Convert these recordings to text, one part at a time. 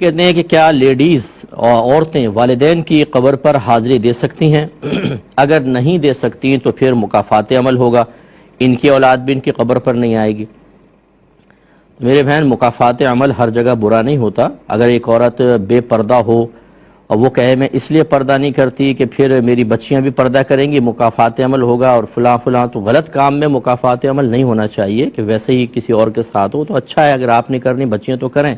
کہتے ہیں کہ کیا لیڈیز اور عورتیں والدین کی قبر پر حاضری دے سکتی ہیں؟ اگر نہیں دے سکتی تو پھر مکافات عمل ہوگا، ان کی اولاد بھی ان کی قبر پر نہیں آئے گی۔ میرے بہن، مکافات عمل ہر جگہ برا نہیں ہوتا۔ اگر ایک عورت بے پردہ ہو اور وہ کہے میں اس لیے پردہ نہیں کرتی کہ پھر میری بچیاں بھی پردہ کریں گی، مکافات عمل ہوگا اور فلاں فلاں، تو غلط کام میں مکافات عمل نہیں ہونا چاہیے کہ ویسے ہی کسی اور کے ساتھ ہو تو اچھا ہے، اگر آپ نہیں کرنی بچیاں تو کریں۔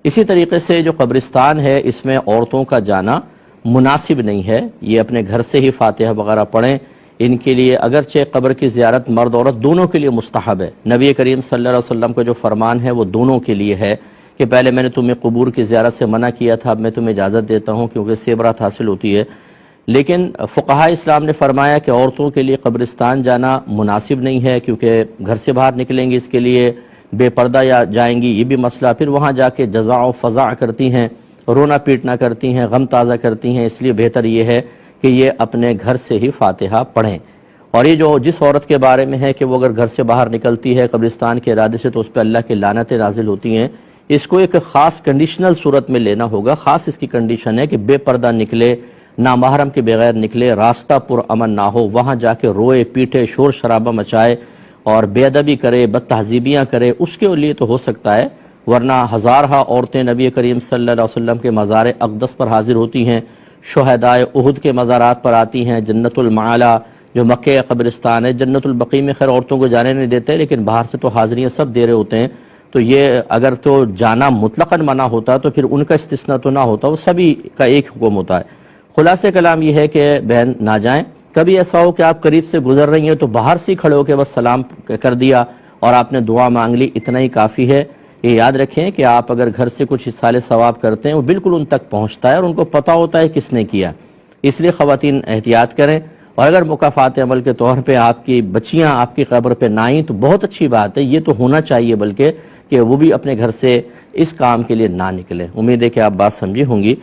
اسی طریقے سے جو قبرستان ہے اس میں عورتوں کا جانا مناسب نہیں ہے، یہ اپنے گھر سے ہی فاتحہ وغیرہ پڑھیں۔ ان کے لیے اگرچہ قبر کی زیارت مرد عورت دونوں کے لیے مستحب ہے، نبی کریم صلی اللہ علیہ وسلم کا جو فرمان ہے وہ دونوں کے لیے ہے کہ پہلے میں نے تمہیں قبور کی زیارت سے منع کیا تھا، اب میں تمہیں اجازت دیتا ہوں کیونکہ اس سے عبرت حاصل ہوتی ہے۔ لیکن فقہاء اسلام نے فرمایا کہ عورتوں کے لیے قبرستان جانا مناسب نہیں ہے، کیونکہ گھر سے باہر نکلیں گی اس کے لیے بے پردہ یا جائیں گی، یہ بھی مسئلہ، پھر وہاں جا کے جزع و فضع کرتی ہیں، رونا پیٹنا کرتی ہیں، غم تازہ کرتی ہیں، اس لیے بہتر یہ ہے کہ یہ اپنے گھر سے ہی فاتحہ پڑھیں۔ اور یہ جو جس عورت کے بارے میں ہے کہ وہ اگر گھر سے باہر نکلتی ہے قبرستان کے ارادے سے تو اس پہ اللہ کی لعنتیں نازل ہوتی ہیں، اس کو ایک خاص کنڈیشنل صورت میں لینا ہوگا۔ خاص اس کی کنڈیشن ہے کہ بے پردہ نکلے، نامحرم کے بغیر نکلے، راستہ پر امن نہ ہو، وہاں جا کے روئے پیٹے شور شرابہ مچائے اور بے ادبی کرے، بد تہذیبیاں کرے، اس کے لیے تو ہو سکتا ہے، ورنہ ہزارہا عورتیں نبی کریم صلی اللہ علیہ وسلم کے مزار اقدس پر حاضر ہوتی ہیں، شہدائے احد کے مزارات پر آتی ہیں، جنت المعلا جو مکہ قبرستان ہے، جنت البقیع میں خیر عورتوں کو جانے نہیں دیتے لیکن باہر سے تو حاضریاں سب دے رہے ہوتے ہیں، تو یہ اگر تو جانا مطلقاً منع ہوتا تو پھر ان کا استثناء تو نہ ہوتا، وہ سبھی کا ایک حکم ہوتا ہے۔ خلاصہ کلام یہ ہے کہ بہن نہ جائیں۔ کبھی ایسا ہو کہ آپ قریب سے گزر رہی ہیں تو باہر سے کھڑے ہو کے بس سلام کر دیا اور آپ نے دعا مانگ لی، اتنا ہی کافی ہے۔ یہ یاد رکھیں کہ آپ اگر گھر سے کچھ حصال ثواب کرتے ہیں وہ بالکل ان تک پہنچتا ہے اور ان کو پتہ ہوتا ہے کس نے کیا، اس لیے خواتین احتیاط کریں۔ اور اگر مکافات عمل کے طور پہ آپ کی بچیاں آپ کی قبر پہ نہ آئیں تو بہت اچھی بات ہے، یہ تو ہونا چاہیے بلکہ کہ وہ بھی اپنے گھر سے اس کام کے لیے نہ نکلیں۔ امید ہے کہ آپ بات سمجھی ہوں گی۔